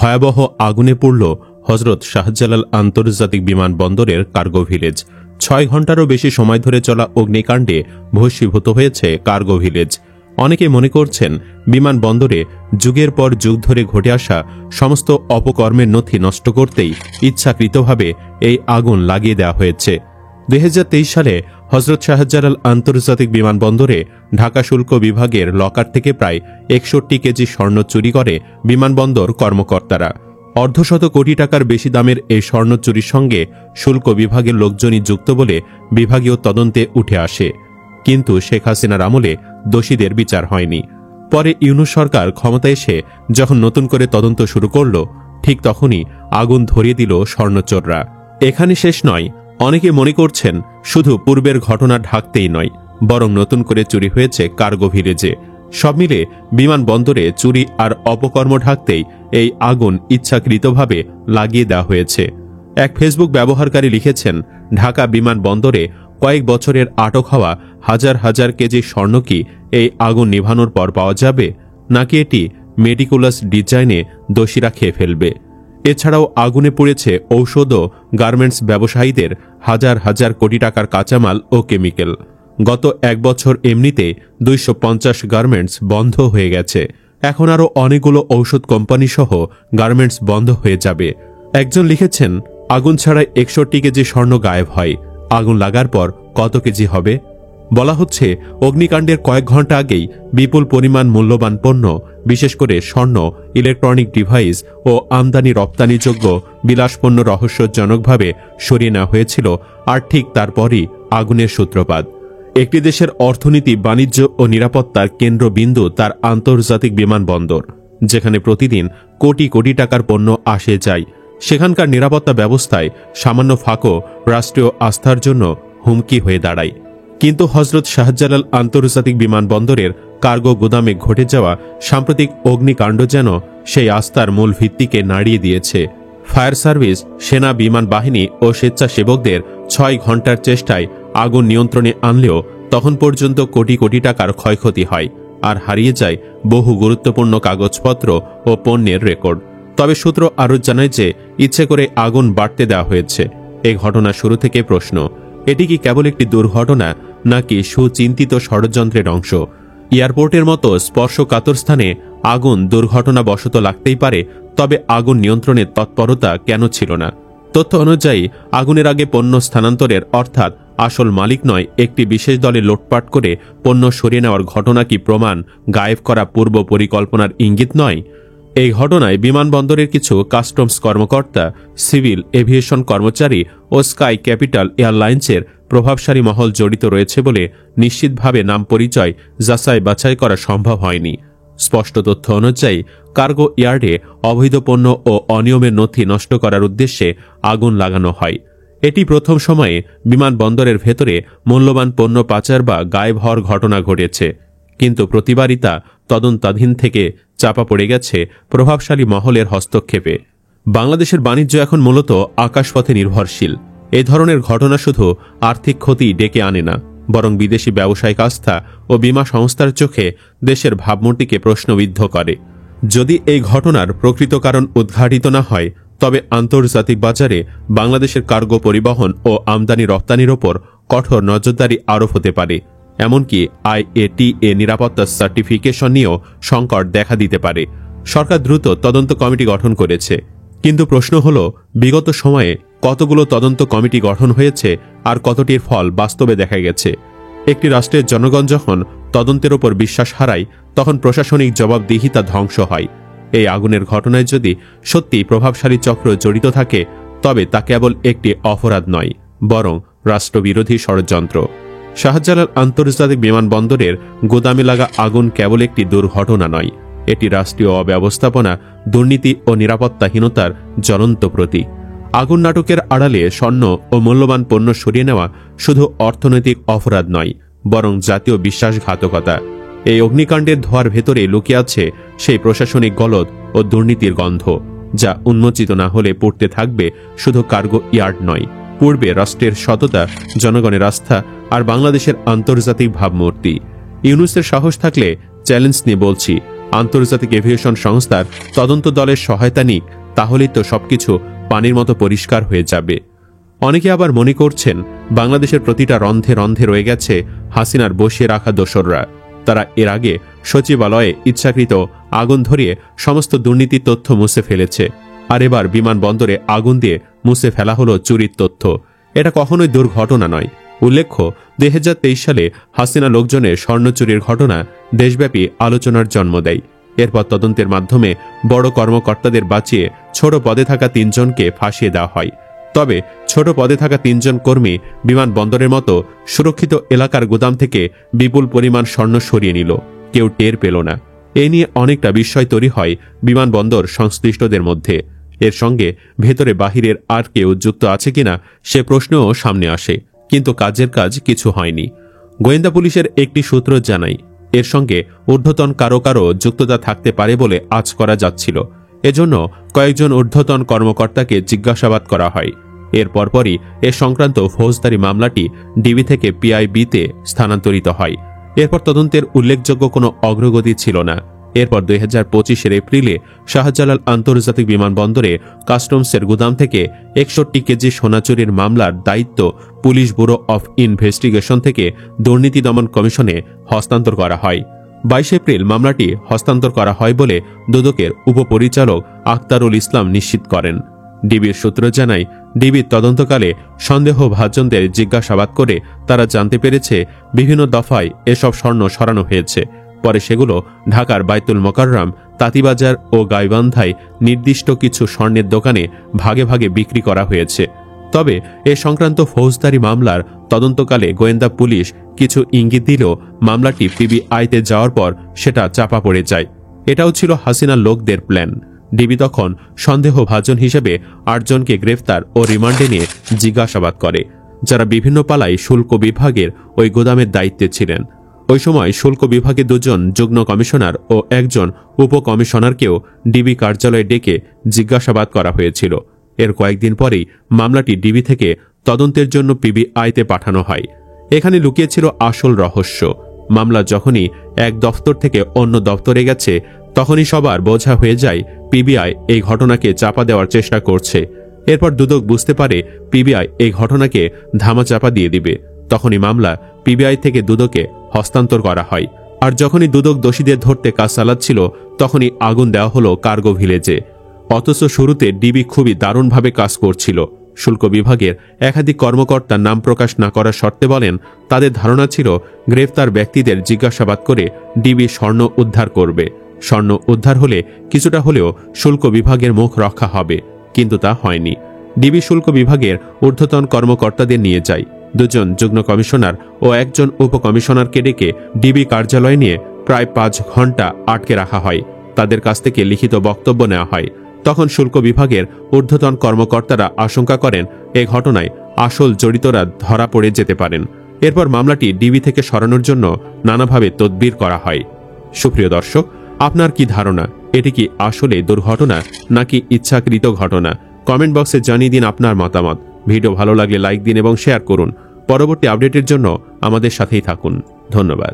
ভয়াবহ আগুনে পুড়ল হজরত শাহজালাল আন্তর্জাতিক বিমানবন্দরের কার্গো ভিলেজ। 6 ঘন্টারও বেশি সময় ধরে চলা অগ্নিকাণ্ডে ভস্মীভূত হয়েছে কার্গো ভিলেজ। অনেকে মনে করছেন বিমানবন্দরে যুগের পর যুগ ধরে ঘটে আসা সমস্ত অপকর্মের নথি নষ্ট করতেই ইচ্ছাকৃতভাবে এই আগুন লাগিয়ে দেওয়া হয়েছে। 2023 সালে হজরত শাহজালাল আন্তর্জাতিক বিমানবন্দরে ঢাকা শুল্ক বিভাগের লকার থেকে প্রায় 61 কেজি স্বর্ণ চুরি করে বিমানবন্দর কর্মকর্তারা। অর্ধশত কোটি টাকার বেশি দামের এই স্বর্ণ চুরির সঙ্গে শুল্ক বিভাগের লোকজনই যুক্ত বলে বিভাগীয় তদন্তে উঠে আসে। কিন্তু শেখ হাসিনার আমলে দোষীদের বিচার হয়নি। পরে ইউনূস সরকার ক্ষমতায় এসে যখন নতুন করে তদন্ত শুরু করল, ঠিক তখনই আগুন ধরিয়ে দিল স্বর্ণচোররা। এখানে শেষ নয়। অনেকে মনে করছেন শুধু পূর্বের ঘটনা ঢাকতেই নয়, বরং নতুন করে চুরি হয়েছে কার্গো ভিলেজে। সব মিলে বিমানবন্দরে চুরি আর অপকর্ম ঢাকতেই এই আগুন ইচ্ছাকৃতভাবে লাগিয়ে দেওয়া হয়েছে। এক ফেসবুক ব্যবহারকারী লিখেছেন, ঢাকা বিমানবন্দরে কয়েক বছরের আটক হওয়া হাজার হাজার কেজি স্বর্ণ কি এই আগুন নিভানোর পর পাওয়া যাবে, নাকি এটি মেটিকুলাস ডিজাইনে দোষীরা খেয়ে ফেলবে? এছাড়াও আগুনে পুড়েছে ঔষধ ও গার্মেন্টস ব্যবসায়ীদের হাজার হাজার কোটি টাকার কাঁচামাল ও কেমিক্যাল। গত এক বছর এমনিতে 250 গার্মেন্টস বন্ধ হয়ে গেছে। এখন আরও অনেকগুলো ঔষধ কোম্পানি সহ গার্মেন্টস বন্ধ হয়ে যাবে। একজন লিখেছেন, আগুন ছাড়াই 61 কেজি স্বর্ণ গায়েব হয়। আগুন লাগার পর কত কেজি হবে? বলা হচ্ছে অগ্নিকাণ্ডের কয়েক ঘন্টা আগেই বিপুল পরিমাণ মূল্যবান পণ্য, বিশেষ করে স্বর্ণ, ইলেকট্রনিক ডিভাইস ও আমদানি রপ্তানিযোগ্য বিলাসপণ্য রহস্যজনকভাবে সরিয়ে নেওয়া হয়েছিল। আর ঠিক তারপরই আগুনের সূত্রপাত। একটি দেশের অর্থনীতি, বাণিজ্য ও নিরাপত্তার কেন্দ্রবিন্দু তার আন্তর্জাতিক বিমানবন্দর, যেখানে প্রতিদিন কোটি কোটি টাকার পণ্য আসে যায়। সেখানকার নিরাপত্তা ব্যবস্থায় সামান্য ফাঁকও রাষ্ট্রীয় আস্থার জন্য হুমকি হয়ে দাঁড়ায়। কিন্তু হজরত শাহজালাল আন্তর্জাতিক বিমানবন্দরের কার্গো গুদামে ঘটে যাওয়া সাম্প্রতিক অগ্নিকাণ্ড যেন সেই আস্থার মূল ভিত্তিকে নাড়িয়ে দিয়েছে। ফায়ার সার্ভিস, সেনা, বিমান বাহিনী ও স্বেচ্ছাসেবকদের 6 ঘন্টার চেষ্টায় আগুন নিয়ন্ত্রণে আনলেও তখন পর্যন্ত কোটি কোটি টাকার ক্ষয়ক্ষতি হয় আর হারিয়ে যায় বহু গুরুত্বপূর্ণ কাগজপত্র ও পণ্যের রেকর্ড। তবে সূত্র আরও জানায় যে ইচ্ছে করে আগুন বাড়তে দেওয়া হয়েছে। এই ঘটনা শুরু থেকে প্রশ্ন, এটি কি কেবল একটি দুর্ঘটনা নাকি সুচিন্তিত ষড়যন্ত্রের অংশ? এয়ারপোর্টের মতো স্পর্শকাতর স্থানে আগুন দুর্ঘটনাবশত লাগতেই পারে, তবে আগুন নিয়ন্ত্রণের তৎপরতা কেন ছিল না? তথ্য অনুযায়ী আগুনের আগে পণ্য স্থানান্তরের, অর্থাৎ আসল মালিক নয় একটি বিশেষ দলে লুটপাট করে পণ্য সরিয়ে নেওয়ার ঘটনা কি প্রমাণ গায়েব করা পূর্ব পরিকল্পনার ইঙ্গিত নয়? এই ঘটনায় বিমানবন্দরের কিছু কাস্টমস কর্মকর্তা, সিভিল এভিয়েশন কর্মচারী ও স্কাই ক্যাপিটাল এয়ারলাইন্সের প্রভাবশালী মহল জড়িত রয়েছে বলে নিশ্চিতভাবে নাম পরিচয় যাচাই বাছাই করা সম্ভব হয়নি। স্পষ্ট তথ্য অনুযায়ী কার্গো ইয়ার্ডে অবৈধ পণ্য ও অনিয়মের নথি নষ্ট করার উদ্দেশ্যে আগুন লাগানো হয়। এটি প্রথম সময়ে বিমানবন্দরের ভেতরে মূল্যবান পণ্য পাচার বা গায়েব হওয়ার ঘটনা ঘটেছে, কিন্তু প্রতিবারই তা তদন্তাধীন থেকে চাপা পড়ে গেছে প্রভাবশালী মহলের হস্তক্ষেপে। বাংলাদেশের বাণিজ্য এখন মূলত আকাশপথে নির্ভরশীল। এই ধরনের ঘটনা শুধু আর্থিক ক্ষতি ডেকে আনে না, বরং বিদেশি ব্যবসায়িক আস্থা ও বীমা সংস্থার চোখে দেশের ভাবমূর্তিকে প্রশ্নবিদ্ধ করে। যদি এই ঘটনার প্রকৃত কারণ উদ্ঘাটিত না হয়, তবে আন্তর্জাতিক বাজারে বাংলাদেশের কার্গো পরিবহন ও আমদানি রপ্তানির ওপর কঠোর নজরদারি আরোপ হতে পারে। এমনকি IATA নিরাপত্তা সার্টিফিকেশন নিয়েও সংকট দেখা দিতে পারে। সরকার দ্রুত তদন্ত কমিটি গঠন করেছে, কিন্তু প্রশ্ন হল, বিগত সময়ে কতগুলো তদন্ত কমিটি গঠন হয়েছে আর কতটির ফল বাস্তবে দেখা গেছে? একটি রাষ্ট্রের জনগণ যখন তদন্তের ওপর বিশ্বাস হারায়, তখন প্রশাসনিক জবাবদিহিতা ধ্বংস হয়। এই আগুনের ঘটনায় যদি সত্যি প্রভাবশালী চক্র জড়িত থাকে, তবে তা কেবল একটি অপরাধ নয়, বরং রাষ্ট্রবিরোধী ষড়যন্ত্র। শাহজালাল আন্তর্জাতিক বিমানবন্দরের গোদামে লাগা আগুন কেবল একটি দুর্ঘটনা নয়, এটি রাষ্ট্রীয় অব্যবস্থাপনা, দুর্নীতি ও নিরাপত্তাহীনতার জ্বলন্ত প্রতীক। আগুন নাটকের আড়ালে স্বর্ণ ও মূল্যবান পণ্য সরিয়ে নেওয়া শুধু অর্থনৈতিক অপরাধ নয়, বরং জাতীয় বিশ্বাসঘাতকতা। এই অগ্নিকাণ্ডের ধোঁয়ার ভেতরে লুকিয়ে আছে সেই প্রশাসনিক গলদ ও দুর্নীতির গন্ধ, যা উন্মোচিত না হলে পড়তে থাকবে শুধু কার্গো ইয়ার্ড নয়, পূর্বে রাষ্ট্রের সততা, জনগণের আস্থা আর বাংলাদেশের আন্তর্জাতিক ভাবমূর্তি। ইউনূসের সাহস থাকলে চ্যালেঞ্জ নিয়ে বলছি, আন্তর্জাতিক এভিয়েশন সংস্থার তদন্ত দলের সহায়তা নিক, তাহলেই তো সবকিছু পানির মতো পরিষ্কার হয়ে যাবে। অনেকে আবার মনে করছেন বাংলাদেশের প্রতিটা রন্ধে রন্ধে রয়ে গেছে হাসিনার বসিয়ে রাখা দোসররা। তারা এর আগে সচিবালয়ে ইচ্ছাকৃত আগুন ধরিয়ে সমস্ত দুর্নীতির তথ্য মুছে ফেলেছে, আর এবার বিমানবন্দরে আগুন দিয়ে মুছে ফেলা হলো চুরির তথ্য। এটা কখনোই দুর্ঘটনা নয়। উল্লেখ্য, 2023 সালে হাসিনা লোকজনের স্বর্ণ চুরির ঘটনা দেশব্যাপী আলোচনার জন্ম দেয়। এরপর তদন্তের মাধ্যমে বড় কর্মকর্তাদের বাঁচিয়ে ছোট পদে থাকা 3 জনকে ফাঁসিয়ে দেওয়া হয়। তবে ছোট পদে থাকা 3 জন কর্মী বিমানবন্দরের মতো সুরক্ষিত এলাকার গুদাম থেকে বিপুল পরিমাণ স্বর্ণ সরিয়ে নিল, কেউ টের পেল না। এ নিয়ে অনেকটা বিস্ময় তৈরি হয় বিমানবন্দর সংশ্লিষ্টদের মধ্যে। এর সঙ্গে ভেতরে বাহিরের আর কেউ যুক্ত আছে কিনা সে প্রশ্নও সামনে আসে, কিন্তু কাজের কাজ কিছু হয়নি। গোয়েন্দা পুলিশের একটি সূত্র জানায়, এর সঙ্গে ঊর্ধ্বতন কারো কারো যুক্ততা থাকতে পারে বলে আঁচ করা যাচ্ছিল। এজন্য কয়েকজন ঊর্ধ্বতন কর্মকর্তাকে জিজ্ঞাসাবাদ করা হয়। এর পরপরই এ সংক্রান্ত ফৌজদারি মামলাটি ডিবি থেকে পিআইবিতে স্থানান্তরিত হয়। এরপর তদন্তের উল্লেখযোগ্য কোনো অগ্রগতি ছিল না। এরপর 2025 এপ্রিলে শাহজালাল আন্তর্জাতিক বিমানবন্দরে কাস্টমসের গুদাম থেকে 61 কেজি সোনা চুরির মামলার দায়িত্ব পুলিশ ব্যুরো অফ ইনভেস্টিগেশন থেকে দুর্নীতি দমন কমিশনে হস্তান্তর করা হয়। 22 এপ্রিল মামলাটি হস্তান্তর করা হয় বলে দুদকের উপপরিচালক আখতারুল ইসলাম নিশ্চিত করেন। ডিবির সূত্র জানায়, ডিবির তদন্তকালে সন্দেহভাজনদের জিজ্ঞাসাবাদ করে তারা জানতে পেরেছে বিভিন্ন দফায় এসব স্বর্ণ সরানো হয়েছে। পরে সেগুলো ঢাকার বায়তুল মোকাররম, তাঁতীবাজার ও গাইবান্ধায় নির্দিষ্ট কিছু স্বর্ণের দোকানে ভাগে ভাগে বিক্রি করা হয়েছে। তবে এ সংক্রান্ত ফৌজদারি মামলার তদন্তকালে গোয়েন্দা পুলিশ কিছু ইঙ্গিত দিলেও মামলাটি পিবিআইতে যাওয়ার পর সেটা চাপা পড়ে যায়। এটাও ছিল হাসিনার লোকদের প্ল্যান। ডিবি তখন সন্দেহভাজন হিসেবে 8 জনকে গ্রেফতার ও রিমান্ডে নিয়ে জিজ্ঞাসাবাদ করে, যারা বিভিন্ন পালায় শুল্ক বিভাগের ওই গোদামের দায়িত্বে ছিলেন। ওই সময় শুল্ক বিভাগে 2 জন যুগ্ম কমিশনার ও 1 জন উপকমিশনারকেও ডিবি কার্যালয়ে ডেকে জিজ্ঞাসাবাদ করা হয়েছিল। এর কয়েকদিন পরেই মামলাটি ডিবি থেকে তদন্তের জন্য পিবিআইতে পাঠানো হয়। এখানে লুকিয়েছিল আসল রহস্য। মামলা যখনই এক দফতর থেকে অন্য দফতরে গেছে, তখনই সবার বোঝা হয়ে যায় পিবিআই এই ঘটনাকে চাপা দেওয়ার চেষ্টা করছে। এরপর দুদক বুঝতে পারে পিবিআই এই ঘটনাকে ধামাচাপা দিয়ে দিবে। তখনই মামলা পিবিআই থেকে দুদকে হস্তান্তর করা হয়। আর যখনই দুদক দোষীদের ধরতে কাজ চালাচ্ছিল, তখনই আগুন দেওয়া হলো কার্গো ভিলেজে। অথচ শুরুতে ডিবি খুবই দারুণভাবে কাজ করছিল। শুল্ক বিভাগের একাধিক কর্মকর্তা নাম প্রকাশ না করার শর্তে বলেন, তাদের ধারণা ছিল গ্রেফতার ব্যক্তিদের জিজ্ঞাসাবাদ করে ডিবি স্বর্ণ উদ্ধার করবে। স্বর্ণ উদ্ধার হলে কিছুটা হলেও শুল্ক বিভাগের মুখ রক্ষা হবে, কিন্তু তা হয়নি। ডিবি শুল্ক বিভাগের ঊর্ধ্বতন কর্মকর্তাদের নিয়ে যায়। 2 জন যুগ্ম কমিশনার ও 1 জন উপকমিশনারকে ডেকে ডিবি কার্যালয়ে নিয়ে প্রায় 5 ঘন্টা আটকে রাখা হয়। তাদের কাছ থেকে লিখিত বক্তব্য নেওয়া হয়। তখন শুল্ক বিভাগের ঊর্ধ্বতন কর্মকর্তারা আশঙ্কা করেন এ ঘটনায় আসল জড়িতরা ধরা পড়ে যেতে পারেন। এরপর মামলাটি ডিবি থেকে সরানোর জন্য নানাভাবে তদবির করা হয়। সুপ্রিয় দর্শক, আপনার কি ধারণা, এটি কি আসলে দুর্ঘটনা নাকি ইচ্ছাকৃত ঘটনা? কমেন্ট বক্সে জানিয়ে দিন আপনার মতামত। ভিডিও ভালো লাগলে লাইক দিন এবং শেয়ার করুন। পরবর্তী আপডেটের জন্য আমাদের সাথেই থাকুন। ধন্যবাদ।